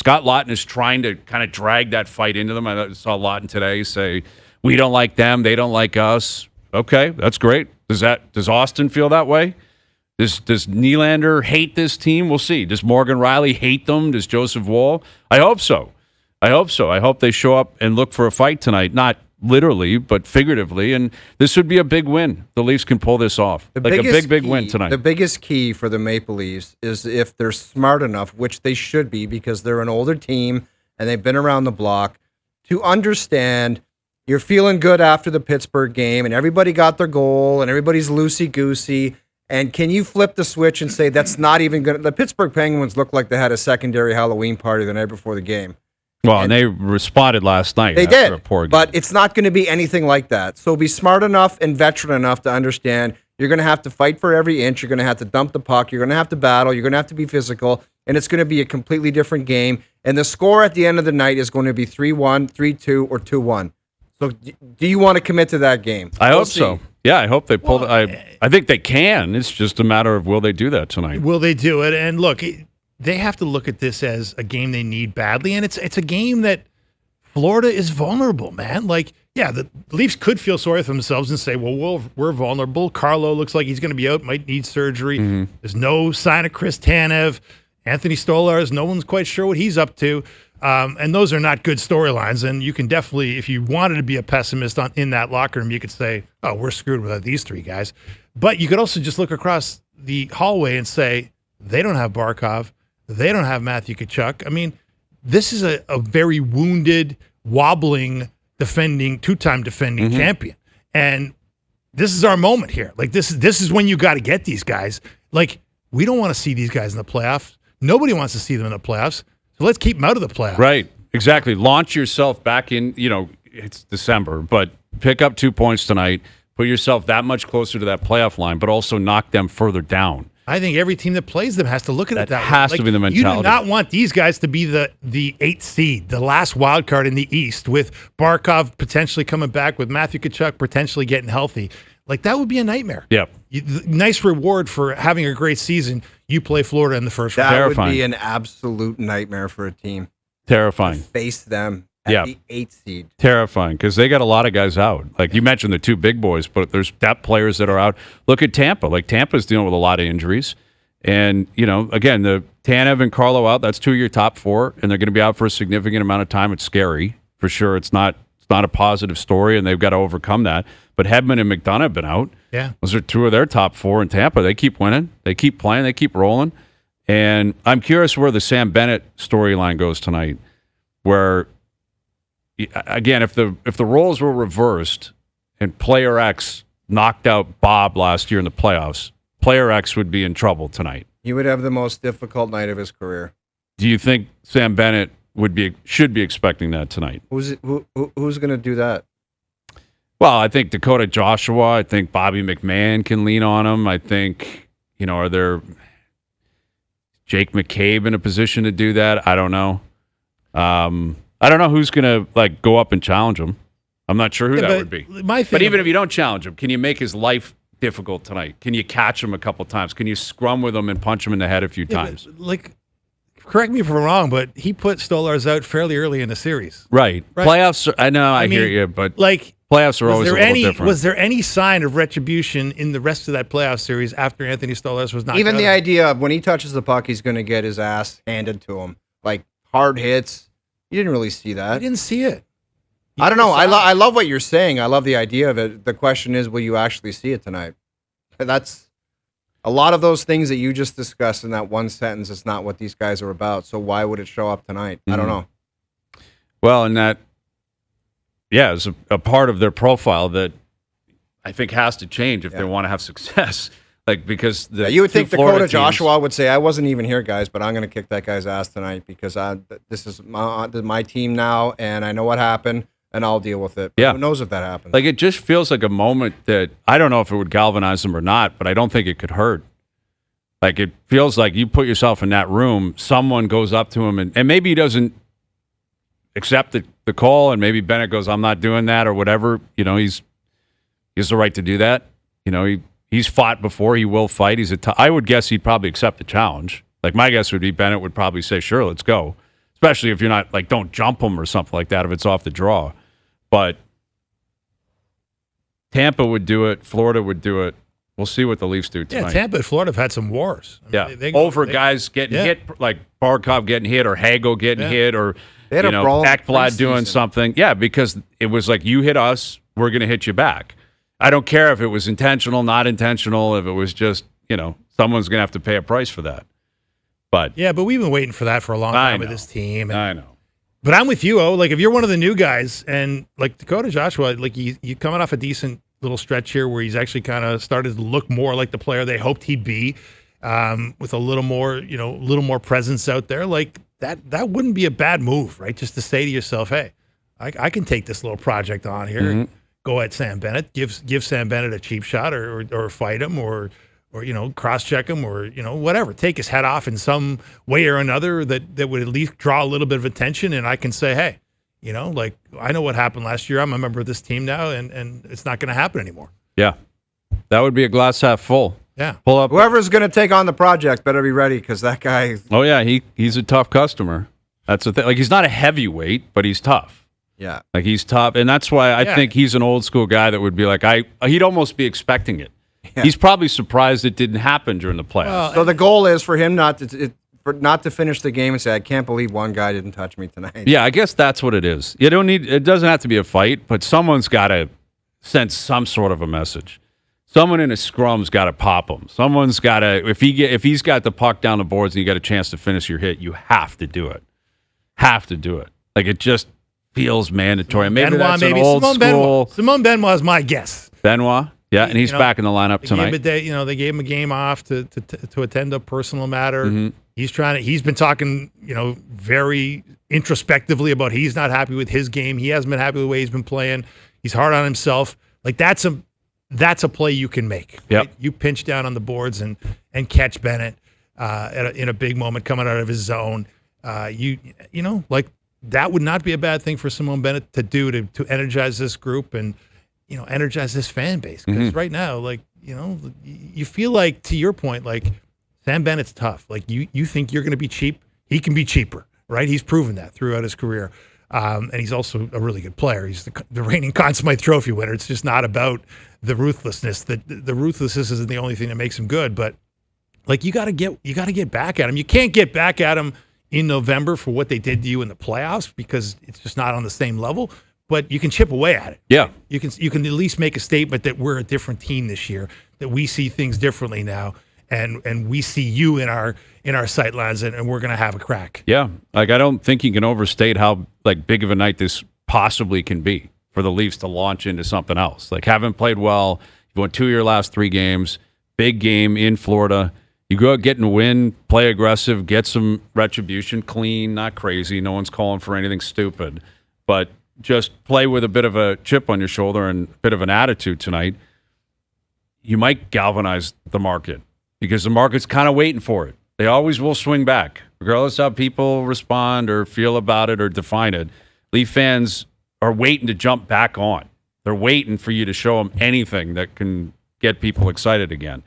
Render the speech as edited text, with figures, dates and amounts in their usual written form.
Scott Lawton is trying to kind of drag that fight into them. I saw Lawton today say, we don't like them, they don't like us. Okay, that's great. Does Austin feel that way? Does Nylander hate this team? We'll see. Does Morgan Riley hate them? Does Joseph Woll? I hope so. I hope they show up and look for a fight tonight. Not literally, but figuratively. And this would be a big win. The Leafs can pull this off. A big win tonight. The biggest key for the Maple Leafs is if they're smart enough, which they should be because they're an older team and they've been around the block, to understand you're feeling good after the Pittsburgh game and everybody got their goal and everybody's loosey-goosey. And can you flip the switch and say that's not even good? The Pittsburgh Penguins looked like they had a secondary Halloween party the night before the game. Well, and they responded last night. They did, a poor game. But it's not going to be anything like that. So be smart enough and veteran enough to understand you're going to have to fight for every inch. You're going to have to dump the puck. You're going to have to battle. You're going to have to be physical. And it's going to be a completely different game. And the score at the end of the night is going to be 3-1, 3-2, or 2-1. So do you want to commit to that game? I hope so. Yeah, I hope they pull I think they can. It's just a matter of will they do that tonight? Will they do it? And look, they have to look at this as a game they need badly, and it's a game that Florida is vulnerable, man. Like, yeah, the Leafs could feel sorry for themselves and say, well, we're vulnerable. Carlo looks like he's going to be out, might need surgery. Mm-hmm. There's no sign of Chris Tanev. Anthony Stolarz, no one's quite sure what he's up to. And those are not good storylines. And you can definitely, if you wanted to be a pessimist in that locker room, you could say, oh, we're screwed without these three guys. But you could also just look across the hallway and say, they don't have Barkov. They don't have Matthew Tkachuk. I mean, this is a very wounded, wobbling, two-time defending champion. And this is our moment here. Like, this is when you got to get these guys. Like, we don't want to see these guys in the playoffs. Nobody wants to see them in the playoffs. So let's keep them out of the playoffs. Right. Exactly. Launch yourself back in, it's December, but pick up 2 points tonight. Put yourself that much closer to that playoff line, but also knock them further down. I think every team that plays them has to look at it that way. That has to be the mentality. You do not want these guys to be the 8th seed, the last wild card in the East, with Barkov potentially coming back, with Matthew Tkachuk potentially getting healthy. Like, that would be a nightmare. Yep. Nice reward for having a great season. You play Florida in the first round. That would be an absolute nightmare for a team. Terrifying. To face them at the 8th seed. Terrifying, because they got a lot of guys out. Like you mentioned, the two big boys, but there's depth players that are out. Look at Tampa. Like, Tampa's dealing with a lot of injuries. And, again, the Tanev and Carlo out, that's 2 of your top 4, and they're going to be out for a significant amount of time. It's scary, for sure. It's not a positive story, and they've got to overcome that. But Hedman and McDonough have been out. Yeah. Those are 2 of their top 4 in Tampa. They keep winning. They keep playing. They keep rolling. And I'm curious where the Sam Bennett storyline goes tonight, where, again, if the roles were reversed and Player X knocked out Bob last year in the playoffs, Player X would be in trouble tonight. He would have the most difficult night of his career. Do you think Sam Bennett should be expecting that tonight? Who's going to do that? Well, I think Dakota Joshua. I think Bobby McMahon can lean on him. I think, are there Jake McCabe in a position to do that? I don't know. I don't know who's going to go up and challenge him. I'm not sure who that would be. But even if you don't challenge him, can you make his life difficult tonight? Can you catch him a couple times? Can you scrum with him and punch him in the head a few times? Correct me if I'm wrong, but he put Stolarz out fairly early in the series. Right. Playoffs, I know, I hear you, but playoffs are always a little different. Was there any sign of retribution in the rest of that playoff series after Anthony Stolarz was knocked out? Even the idea of when he touches the puck, he's going to get his ass handed to him. Like, hard hits. You didn't really see that. I didn't see it. I don't know. I love what you're saying. I love the idea of it. The question is, will you actually see it tonight? That's a lot of those things that you just discussed in that one sentence. It's not what these guys are about. So why would it show up tonight? I don't know. Well, and that, is a part of their profile that I think has to change if they want to have success. Because you would think Dakota Joshua would say, I wasn't even here, guys, but I'm going to kick that guy's ass tonight because this is my team now, and I know what happened. And I'll deal with it. But who knows if that happens? Like, it just feels like a moment that I don't know if it would galvanize them or not, but I don't think it could hurt. Like, it feels like you put yourself in that room, someone goes up to him, and maybe he doesn't accept the call, and maybe Bennett goes, I'm not doing that, or whatever. He has the right to do that. He's fought before. He will fight. I would guess he'd probably accept the challenge. Like, my guess would be Bennett would probably say, sure, let's go. especially if you're not like, don't jump them or something like that if it's off the draw. But Tampa would do it. Florida would do it. We'll see what the Leafs do tonight. Yeah, Tampa and Florida have had some wars. I mean, over guys getting hit, like Barkov getting hit or Hagel getting hit or Ekblad doing something. Yeah, because it was like, you hit us, we're going to hit you back. I don't care if it was intentional, not intentional, if it was just, someone's going to have to pay a price for that. But we've been waiting for that for a long time with this team. I know. But I'm with you, like if you're one of the new guys and like Dakota Joshua, like you coming off a decent little stretch here where he's actually kind of started to look more like the player they hoped he'd be, with a little more presence out there. Like that wouldn't be a bad move, right? Just to say to yourself, hey, I can take this little project on here. Mm-hmm. Go at Sam Bennett, give Sam Bennett a cheap shot or fight him or cross check him or whatever. Take his head off in some way or another that would at least draw a little bit of attention, and I can say, hey, like I know what happened last year. I'm a member of this team now, and it's not going to happen anymore. Yeah, that would be a glass half full. Yeah, pull up. Whoever's going to take on the project better be ready because that guy. Oh yeah, he's a tough customer. That's the thing. Like he's not a heavyweight, but he's tough. Yeah, like he's tough, and that's why I think he's an old school guy that would be like he'd almost be expecting it. Yeah. He's probably surprised it didn't happen during the playoffs. So the goal is for him not to finish the game and say, "I can't believe one guy didn't touch me tonight." Yeah, I guess that's what it is. It doesn't have to be a fight, but someone's got to send some sort of a message. Someone in a scrum's got to pop him. Someone's got to if he's got the puck down the boards and you got a chance to finish your hit, you have to do it. Have to do it. Like it just feels mandatory. Maybe that's an old school. Simone Benoit is my guess. Benoit. Yeah, and he's back in the lineup tonight. They gave him a game off to attend a personal matter. Mm-hmm. He's been talking, very introspectively about he's not happy with his game. He hasn't been happy with the way he's been playing. He's hard on himself. Like that's a play you can make. Yep. Right? You pinch down on the boards and catch Bennett in a big moment coming out of his zone. Like that would not be a bad thing for Simone Bennett to do to energize this group and energize this fan base. Because right now, like, you feel like, to your point, like Sam Bennett's tough. Like you think you're going to be cheap. He can be cheaper, right? He's proven that throughout his career. And he's also a really good player. He's the reigning Conn Smythe Trophy winner. It's just not about the ruthlessness. The ruthlessness isn't the only thing that makes him good. But like you got to get back at him. You can't get back at him in November for what they did to you in the playoffs because it's just not on the same level. But you can chip away at it. Yeah, you can at least make a statement that we're a different team this year. That we see things differently now, and we see you in our sightlines, and we're going to have a crack. Yeah, like I don't think you can overstate how like big of a night this possibly can be for the Leafs to launch into something else. Like haven't played well. You won 2 of your last 3 games. Big game in Florida. You go out getting a win, play aggressive, get some retribution, clean, not crazy. No one's calling for anything stupid, but just play with a bit of a chip on your shoulder and a bit of an attitude tonight. You might galvanize the market because the market's kind of waiting for it. They always will swing back, regardless how people respond or feel about it or define it. Leaf fans are waiting to jump back on. They're waiting for you to show them anything that can get people excited again.